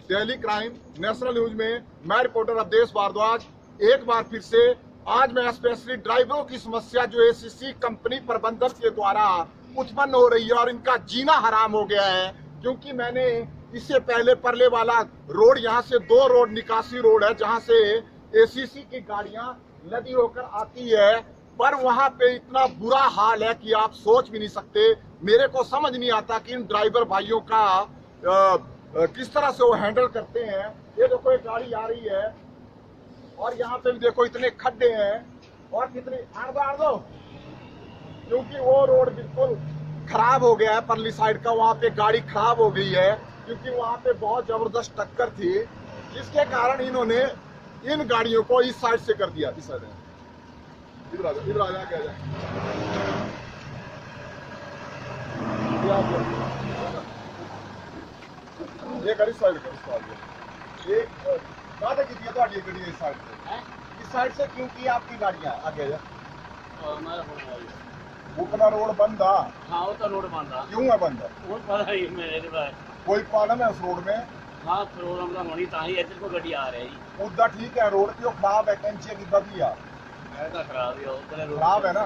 Daily crime national news में मैं reporter Awadhesh Bhardwaj एक बार फिर से आज मैं स्पेशली ड्राइवरों की समस्या जो एसीसी कंपनी प्रबंधन के द्वारा उत्पन्न हो रही है और इनका जीना हराम हो गया है, क्योंकि मैंने इससे पहले परले वाला रोड, यहाँ से 2 रोड निकासी रोड है जहाँ से एसीसी की गाड़ियां लदी होकर आती है, पर वहां पे इतना बुरा हाल है कि आप सोच भी नहीं सकते। मेरे को समझ नहीं आता कि इन ड्राइवर भाइयों का किस तरह से वो हैंडल करते हैं। ये देखो एक गाड़ी आ रही है और यहाँ पे भी देखो इतने खड्डे हैं और कितनी आड़ दो, क्योंकि वो रोड बिल्कुल खराब हो गया है परली साइड का, वहाँ पे गाड़ी खराब हो गई है क्योंकि वहाँ पे बहुत जबरदस्त टक्कर थी, जिसके कारण इन्होंने इन गाड़ियों को इस साइड से कर दिया। इस साइड इधर आ जा क्या जाए ये कर इस साइड कर एक ज्यादा की दिया तो आगे गड्डी इस साइड से क्यों की आपकी गाड़ियां आगे जा उतना रोड बंद था। हाँ वो तो रोड बंद था। क्यों है बंद? वो पता ही मेरे भाई कोई प्रॉब्लम है उस रोड में? हाँ प्रॉब्लम तो होनी ताही इधर को गड्डी आ रही उधर ठीक है, रोड क्यों खराब है? कैंची की बदलिया ऐसा खराब है, खराब है ना।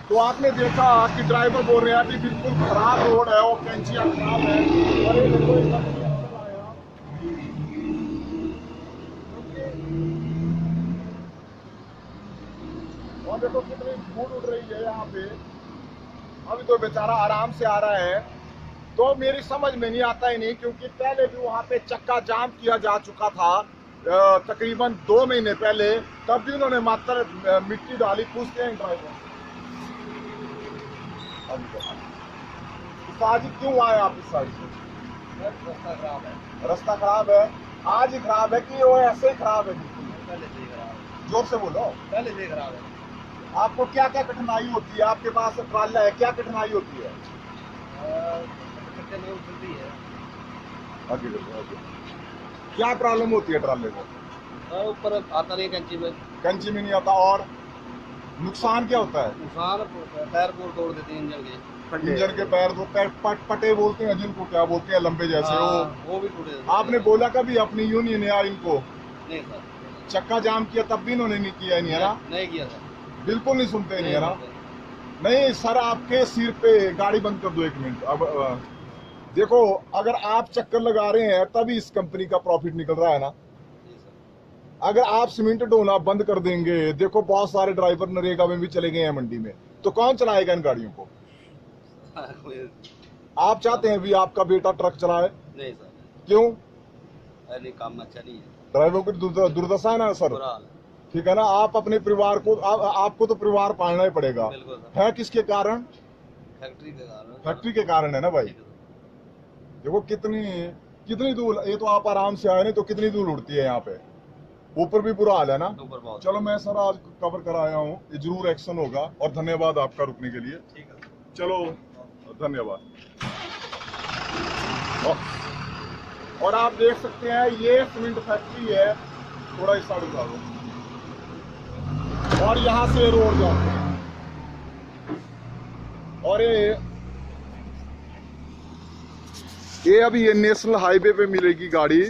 तो आपने देखा कि ड्राइवर बोल रहे हैं कि बिल्कुल खराब रोड है और कैंचियां खराब है और ये देखो और देखो कितनी धूल उड़ रही है यहाँ पे। अभी तो बेचारा आराम से आ रहा है, तो मेरी समझ में नहीं आता ही नहीं, क्योंकि पहले भी वहाँ पे चक्का जाम किया जा चुका था तकरीबन 2 महीने पहले, तब भी उन्होंने मात्र मिट्टी डाली। पूछते हैं ड्राइवर तो आज क्यों आए आप इस साइड से? रास्ता खराब है। रास्ता खराब है? आज ही खराब है कि वो ऐसे ही खराब है? पहले से खराब है। जोर से बोलो। पहले से खराब है। आपको क्या क्या कठिनाई होती है? आपके पास ट्राला है, क्या कठिनाई होती है? नहीं उछलती है। आगे क्या प्रॉब्लम होती है ट्राले को? ऊपर आता नहीं कैंची में। कैंची में नहीं आता। और नुकसान क्या होता है? नुकसान टायर को तोड़ देते हैं इंजन के। इंजन के पैर दो पटे बोलते हैं जिनको, क्या बोलते हैं, लंबे जैसे वो भी टूटे। आपने बोला कभी अपनी यूनियन या इनको? नहीं सर। चक्का जाम किया तब भी इन्होंने नहीं किया, नहीं है ना? नहीं किया सर। बिल्कुल नहीं सुनते, नहीं है ना? नहीं सर, आपके सिर पे गाड़ी बंद कर दो 1 मिनट। अब देखो, अगर आप चक्कर लगा रहे हैं तभी इस कंपनी का प्रॉफिट निकल रहा है ना। अगर आप सीमेंट ढोना बंद कर देंगे, देखो बहुत सारे ड्राइवर नरेगा में भी चले गए हैं मंडी में, तो कौन चलाएगा इन गाड़ियों को? आप चाहते हैं भी आपका बेटा ट्रक चलाए? नहीं सर। क्यों? नहीं, काम अच्छा नहीं है। ड्राइवर की दुर्दशा है ना सर, ठीक है ना। आप अपने परिवार को, आपको तो परिवार पालना ही पड़ेगा, है किसके कारण? फैक्ट्री के कारण। फैक्ट्री के कारण है ना भाई। देखो कितनी धूल, ये तो आप आराम से आए, नहीं तो कितनी धूल उड़ती है यहाँ पे। ऊपर भी बुरा हाल है ना। चलो मैं सर आज कवर कर आया हूँ, ये जरूर एक्शन होगा और धन्यवाद आपका रुकने के लिए। ठीक है, चलो धन्यवाद। और आप देख सकते हैं ये सीमेंट फैक्ट्री है, थोड़ा इस साइड उठा दो, और यहाँ से रोड जाते हैं और ये अभी ये नेशनल हाईवे पे मिलेगी गाड़ी।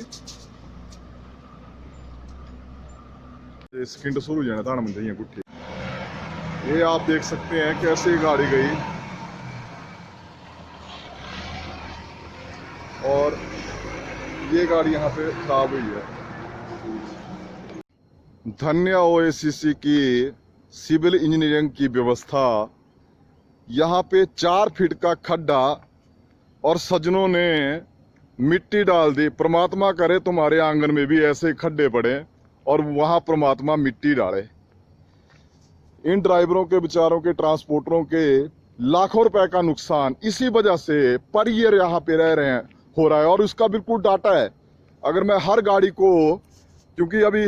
स्किंट शुरू जाना था ना गुट्ठी। ये आप देख सकते हैं कैसे गाड़ी गई और ये गाड़ी यहाँ पे खराब हुई है। धन्य ओएसीसी की सिविल इंजीनियरिंग की व्यवस्था। यहाँ पे 4 फीट का खड्डा और सज्जनों ने मिट्टी डाल दी। परमात्मा करे तुम्हारे आंगन में भी ऐसे खड्डे पड़े और वहां परमात्मा मिट्टी डाले। इन ड्राइवरों के, बेचारों के, ट्रांसपोर्टरों के लाखों रुपए का नुकसान इसी वजह से पर ईयर यहाँ पे रह रहे हैं, हो रहा है। और उसका बिल्कुल डाटा है। अगर मैं हर गाड़ी को, क्योंकि अभी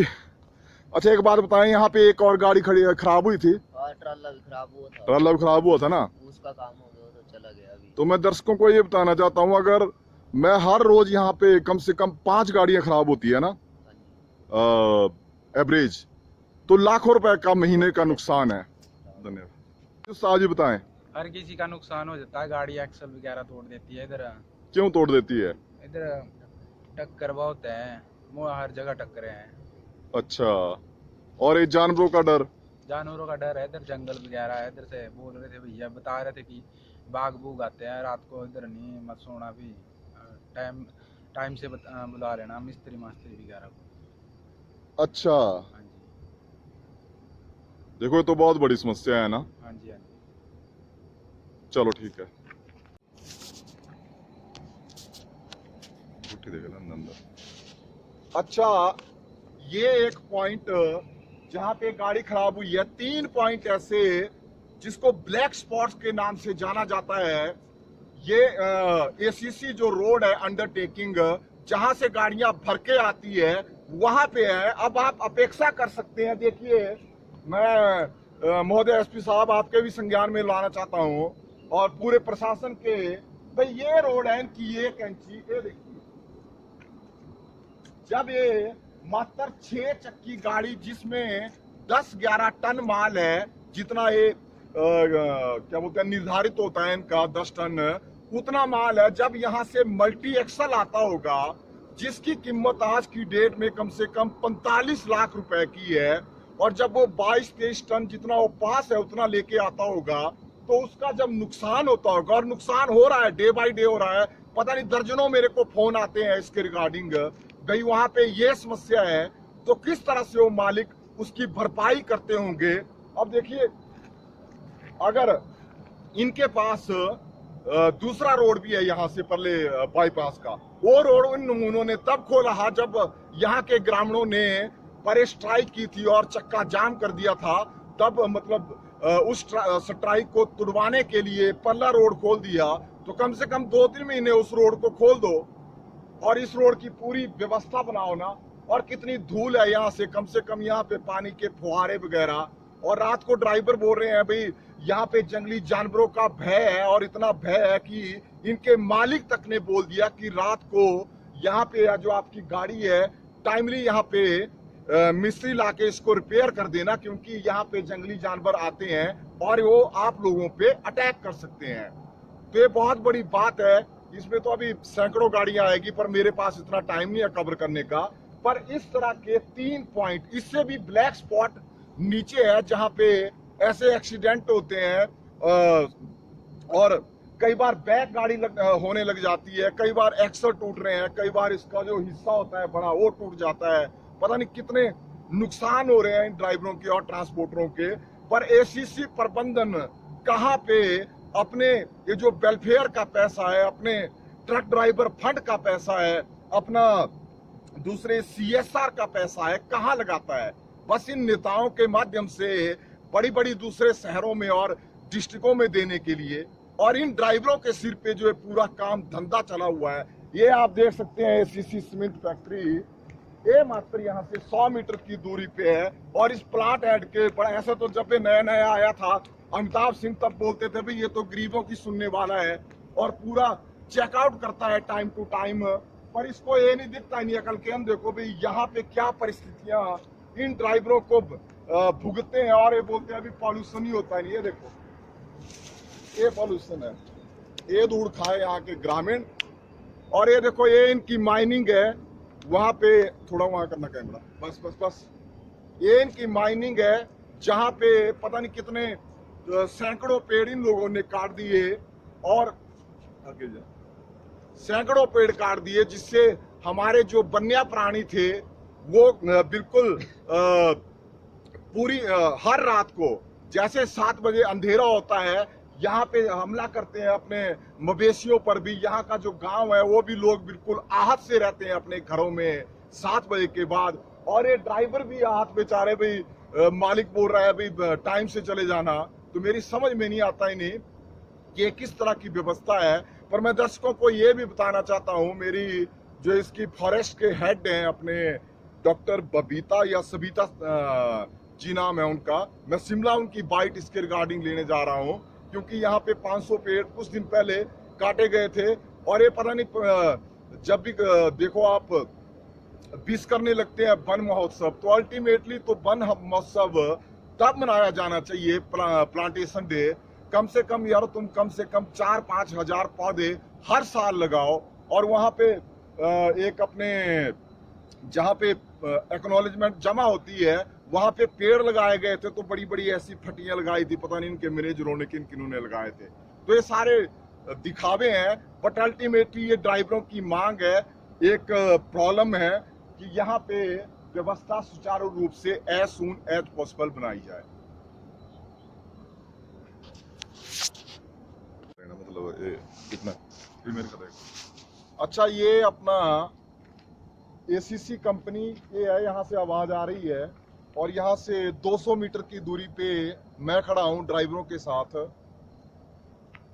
अच्छा एक बात बताएं, यहाँ पे एक और गाड़ी खराब हुई थी। ट्राला भी खराब हुआ था। ट्राला भी खराब हुआ था ना, उसका काम हो गया तो चला गया अभी। तो मैं दर्शकों को ये बताना चाहता हूँ, अगर मैं हर रोज यहाँ पे कम से कम 5 गाड़ियां खराब होती है ना एवरेज, तो लाखों रुपए का महीने का नुकसान है। धन्यवाद। आज बताएं। हर किसी का नुकसान हो जाता है, गाड़ी एक्सल वगैरह तोड़ देती है। इधर क्यों तोड़ देती है? इधर टक्कर बहुत है, वो हर जगह टक्करें हैं। अच्छा, और ये जानवरों का डर? जानवरों का डर है, इधर जंगल वगैरह है। इधर से बोल रहे थे भैया, बता रहे थे कि बाघ बूघ आते हैं रात को, इधर नहीं मत सोना भी। टाइम टाइम से बुला लेना मिस्त्री मास्त्री वगैरह को। अच्छा, हाँ जी, देखो ये तो बहुत बड़ी समस्या है ना। हाँ जी, हाँ जी। चलो ठीक है। अच्छा, ये एक पॉइंट जहां पे गाड़ी खराब हुई है, 3 पॉइंट ऐसे जिसको ब्लैक स्पॉट्स के नाम से जाना जाता है। ये एसीसी जो रोड है अंडरटेकिंग, जहां से गाड़ियां भर के आती है, वहां पे है। अब आप अपेक्षा कर सकते हैं, देखिए मैं महोदय एसपी साहब आपके भी संज्ञान में लाना चाहता हूं और पूरे प्रशासन के, भाई ये रोड है इनकी 1 इंची, ये देखिए जब ये मात्र 6 चक्की गाड़ी जिसमें 10-11 टन माल है, जितना ये क्या बोलते हैं निर्धारित होता है इनका 10 टन, उतना माल है, जब यहाँ से मल्टी एक्सल आता होगा जिसकी कीमत आज की डेट में कम से कम 45 लाख रुपए की है, और जब वो 22-23 टन जितना वो पास है उतना लेके आता होगा, तो उसका जब नुकसान होता होगा, और नुकसान हो रहा है, डे बाय डे हो रहा है, पता नहीं दर्जनों मेरे को फोन आते हैं इसके रिगार्डिंग, भाई वहां पे ये समस्या है, तो किस तरह से वो मालिक उसकी भरपाई करते होंगे। अब देखिए, अगर इनके पास दूसरा रोड भी है यहाँ से परले बाईपास का, वो रोड उन्होंने तब खोला जब यहाँ के ग्रामीणों ने पर स्ट्राइक की थी और चक्का जाम कर दिया था, तब मतलब उस स्ट्राइक को तुड़वाने के लिए पल्ला रोड खोल दिया। तो कम से कम 2-3 महीने उस रोड को खोल दो और इस रोड की पूरी व्यवस्था बनाओ ना। और कितनी धूल है यहाँ से कम यहाँ पे पानी के फुहारे वगैरह, और रात को ड्राइवर बोल रहे हैं भाई यहाँ पे जंगली जानवरों का भय है, और इतना भय है कि इनके मालिक तक ने बोल दिया कि रात को यहाँ पे जो आपकी गाड़ी है टाइमली यहाँ पे मिस्त्री लाके इसको रिपेयर कर देना, क्योंकि यहाँ पे जंगली जानवर आते हैं और वो आप लोगों पे अटैक कर सकते हैं। तो ये बहुत बड़ी बात है, इसमें तो अभी सैकड़ों गाड़ियां आएगी, पर मेरे पास इतना टाइम नहीं है कवर करने का। पर इस तरह के 3 पॉइंट, इससे भी ब्लैक स्पॉट नीचे है जहां पे ऐसे एक्सीडेंट होते हैं, और कई बार बैक गाड़ी होने लग जाती है, कई बार एक्सल टूट रहे हैं, कई बार इसका जो हिस्सा होता है बड़ा वो टूट जाता है, पता नहीं कितने नुकसान हो रहे हैं इन ड्राइवरों के और ट्रांसपोर्टरों के। पर एसीसी प्रबंधन कहाँ पे अपने ये जो वेलफेयर का पैसा है, अपने ट्रक ड्राइवर फंड का पैसा है, अपना दूसरे CSR का पैसा है, कहाँ लगाता है? बस इन नेताओं के माध्यम से बड़ी बड़ी दूसरे शहरों में और डिस्ट्रिक्टों में देने के लिए, और इन ड्राइवरों के सिर पे जो है पूरा काम धंधा चला हुआ है। ये आप देख सकते हैं एसीसी सीमेंट फैक्ट्री, ये मात्र यहाँ से 100 मीटर की दूरी पे है, और इस प्लांट हेड के ऐसा तो जब नया नया आया था अमिताभ सिंह तब बोलते थे भाई ये तो गरीबों की सुनने वाला है और पूरा चेकआउट करता है टाइम टू टाइम, पर इसको ये नहीं दिखता नहीं अकल के हम। देखो भाई यहाँ पे क्या परिस्थितियां इन ड्राइवरों को भुगतते हैं, और ये बोलते हैं अभी पॉल्यूशन ही होता है नहीं। ये देखो, ये पॉल्यूशन है, ये दूर खाए यहाँ के ग्रामीण। और ये देखो, ये इनकी माइनिंग है, वहां पे थोड़ा वहां करना कैमरा, बस बस बस, ये इनकी माइनिंग है जहां पे पता नहीं कितने सैकड़ों पेड़ इन लोगों ने काट दिए, और आगे जा सैकड़ों पेड़ काट दिए, जिससे हमारे जो वन्य प्राणी थे वो बिल्कुल पूरी हर रात को जैसे 7 बजे अंधेरा होता है यहाँ पे हमला करते हैं अपने मवेशियों पर भी। यहाँ का जो गांव है वो भी लोग बिल्कुल आहत से रहते हैं अपने घरों में 7 बजे के बाद। और ये ड्राइवर भी आहत बेचारे, भाई मालिक बोल रहा है भाई टाइम से चले जाना, तो मेरी समझ में नहीं आता ही नहीं कि किस तरह की व्यवस्था है। पर मैं दर्शकों को ये भी बताना चाहता हूँ, मेरी जो इसकी फॉरेस्ट के हेड हैं अपने डॉक्टर बबीता या सबिता जी नाम है उनका, मैं शिमला उनकी बाइट इसके रिगार्डिंग लेने जा रहा हूँ, क्योंकि यहाँ पे 500 पेड़ कुछ दिन पहले काटे गए थे। और ये पता नहीं जब भी देखो आप विश करने लगते हैं वन महोत्सव, तो अल्टीमेटली तो वन महोत्सव तब मनाया जाना चाहिए, प्लांटेशन डे, कम से कम यार तुम कम से कम 4-5 हजार पौधे हर साल लगाओ। और वहां पे एक अपने जहां पे एक्नॉलेजमेंट जमा होती है वहां पे पेड़ लगाए गए थे, तो बड़ी बड़ी ऐसी फटियां लगाई थी, पता नहीं इनके मैनेजरों ने किन किन्होंने लगाए थे। तो ये सारे दिखावे हैं, बट अल्टीमेटली ये ड्राइवरों की मांग है। एक प्रॉब्लम है कि यहाँ पे व्यवस्था सुचारू रूप से एज सून एज पॉसिबल बनाई जाए। मतलब कितना ये मेरे का अच्छा, ये अपना एसीसी कंपनी ये है, यहाँ से आवाज आ रही है और यहाँ से 200 मीटर की दूरी पे मैं खड़ा हूँ ड्राइवरों के साथ।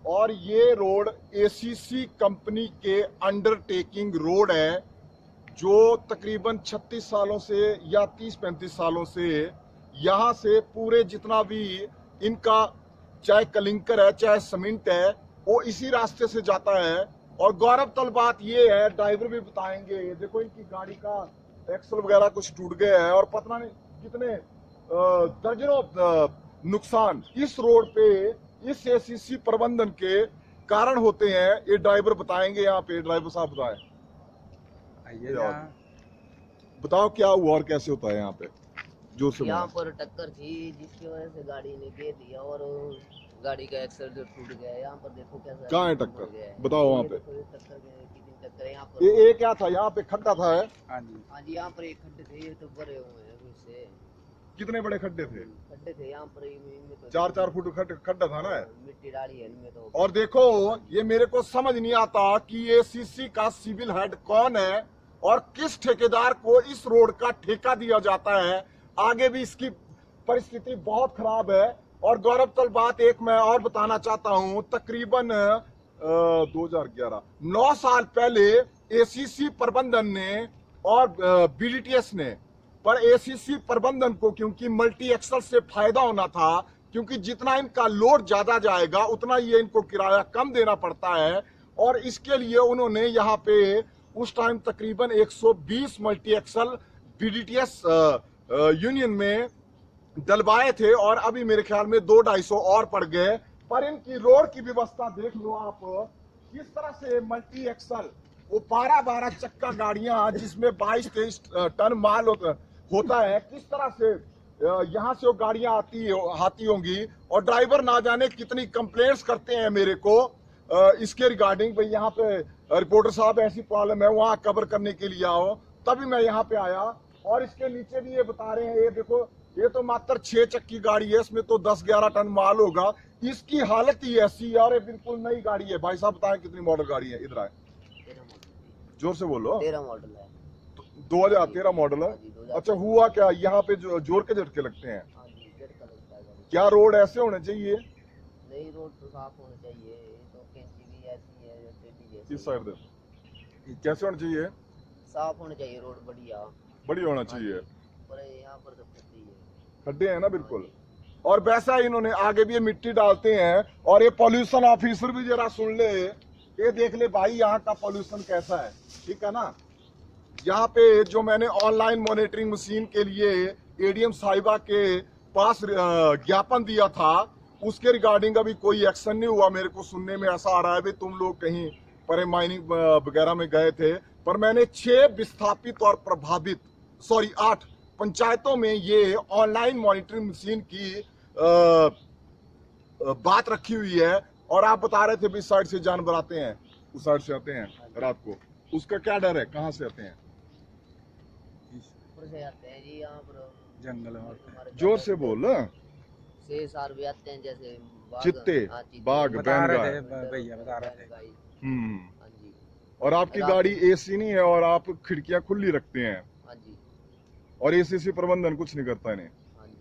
और ये रोड एसीसी कंपनी के अंडरटेकिंग रोड है, जो तकरीबन 36 सालों से या 30-35 सालों से यहाँ से पूरे जितना भी इनका चाहे कलिंकर है चाहे सीमेंट है वो इसी रास्ते से जाता है। और गौरव तल बात ये है, ड्राइवर भी बताएंगे, देखो इनकी गाड़ी का एक्सल वगैरह कुछ टूट गया है और पता नहीं कितने दर्जनों नुकसान इस रोड पे इस एसीसी प्रबंधन के कारण होते हैं। ये ड्राइवर बताएंगे, यहाँ पे ड्राइवर साहब बताओ क्या हुआ और कैसे होता है यहाँ पे। जो यहाँ पर टक्कर थी जिसकी वजह से गाड़ी ने गिर दिया और गाड़ी का एक्सल जो टूट गया। यहाँ पर देखो कैसा कहाँ है टक्कर, बताओ वहाँ पे टक्कर यहाँ पर ये क्या था, यहाँ पे खड्डा था है? हाँ जी, हाँ जी, यहाँ पर एक खड्डे थे, ये तो भरे हुए हैं उससे। कितने बड़े खड्डे थे? खड्डे थे यहाँ पर, इनमें तो 4-4 फुट खड्डा था ना। मिट्टी डाली है इनमें तो। और देखो ये मेरे को समझ नहीं आता कि ये सीसी का सिविल हेड कौन है और किस ठेकेदार को इस रोड का ठेका दिया जाता है। आगे भी इसकी परिस्थिति बहुत खराब है। और गौरव तल बात एक मैं और बताना चाहता हूं, तकरीबन 2011 9 साल पहले एसीसी प्रबंधन ने और बीडीटीएस ने, पर एसीसी प्रबंधन को क्योंकि मल्टी एक्सल से फायदा होना था, क्योंकि जितना इनका लोड ज्यादा जाएगा उतना ये इनको किराया कम देना पड़ता है। और इसके लिए उन्होंने यहाँ पे उस टाइम तकरीबन 120 मल्टी एक्सल बीडीटीएस यूनियन में डलवाए थे और अभी मेरे ख्याल में 200-250 और पड़ गए। पर इनकी रोड की व्यवस्था देख लो आप, किस तरह से मल्टी एक्सल वो 12-12 चक्का गाड़ियां जिसमें 22-23 टन माल होता है, किस तरह से यहाँ से वो गाड़ियां आती होंगी। और ड्राइवर ना जाने कितनी कंप्लेंट्स करते हैं मेरे को इसके रिगार्डिंग, भाई यहाँ पे रिपोर्टर साहब ऐसी प्रॉब्लम है, वहाँ कवर करने के लिए आओ। तभी मैं यहाँ पे आया। और इसके नीचे भी ये बता रहे हैं, ये देखो ये तो मात्र 6 चक्की गाड़ी है, इसमें तो 10-11 टन माल होगा। इसकी हालत ही ऐसी है और ये बिल्कुल नई गाड़ी है। भाई साहब बताएं कितनी मॉडल गाड़ी है? इधर आए, जोर से बोलो। 13 मॉडल है। 2013 मॉडल है। अच्छा, हुआ क्या यहाँ पे जो जोर के झटके लगते हैं? क्या रोड ऐसे होने चाहिए? नहीं, रोड तो साफ होना चाहिए। तो कैंची भी ऐसी है जैसे इस साइड कैसे होना चाहिए? साफ होना चाहिए रोड, बढ़िया होना चाहिए। पर यहाँ पर तो खड्डे हैं ना, बिल्कुल। और वैसा इन्होंने आगे भी ये मिट्टी डालते हैं। और ये पॉल्यूशन ऑफिसर भी जरा सुन ले, ये देख ले भाई यहाँ का पॉल्यूशन कैसा है, ठीक है ना। यहाँ पे जो मैंने ऑनलाइन मॉनिटरिंग मशीन के लिए एडीएम साहिबा के पास ज्ञापन दिया था, उसके रिगार्डिंग अभी कोई एक्शन नहीं हुआ। मेरे को सुनने में ऐसा आ रहा है भी तुम लोग कहीं पर माइनिंग वगैरह में गए थे। पर मैंने 6 विस्थापित और प्रभावित 8 पंचायतों में ये ऑनलाइन मॉनिटरिंग मशीन की बात रखी हुई है। और आप बता रहे थे भी इस साइड से जानवर आते हैं, उस साइड से आते हैं रात को, उसका क्या डर है? कहाँ से आते हैं? से आते हैं जी, यहाँ पर जंगल में। जोर से बोल। शेर भी आते हैं, जैसे चित्ते, बाघ, भैया बैल बता रहे थे। हाँ जी। और आपकी गाड़ी एसी नहीं है और आप खिड़कियां खुली रखते हैं। हाँ जी। और एसीसी प्रबंधन कुछ नहीं करता इन्हें। हाँ जी।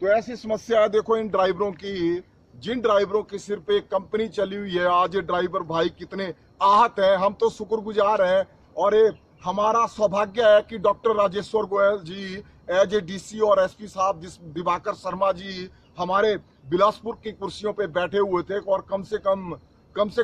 तो ऐसी समस्या है देखो इन ड्राइवरों की, जिन ड्राइवरों के सिर पे कंपनी चली हुई है। आज ये ड्राइवर भाई कितने आहत हैं, हम तो शुक्रगुजार हैं। और ये हमारा सौभाग्य है कि doctor Rajeshwar Goyal ji as a DC और एसपी साहब दिवाकर शर्मा जी हमारे बिलासपुर की कुर्सियों पे बैठे हुए थे। और कम से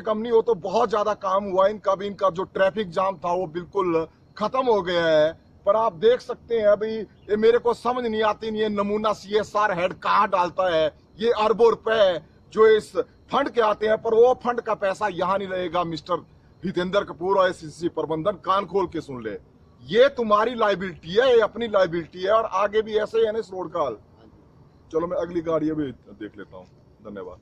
कम नहीं हो तो बहुत ज्यादा काम हुआ इनका भी। इनका जो ट्रैफिक जाम था वो बिल्कुल खत्म हो गया है। पर आप देख सकते हैं अभी ये मेरे को समझ नहीं आती, ये नमूना CSR हेड कहाँ डालता है। ये अरबों रुपए जो इस फंड के आते हैं, पर वो फंड का पैसा यहाँ नहीं रहेगा। मिस्टर हितेंद्र कपूर और एसीसी प्रबंधन, कान खोल के सुन ले, ये तुम्हारी लाइबिलिटी है, ये अपनी लाइबिलिटी है, और आगे भी ऐसे ही है ना इस रोड का हाल। चलो मैं अगली गाड़ी अभी देख लेता हूँ। धन्यवाद।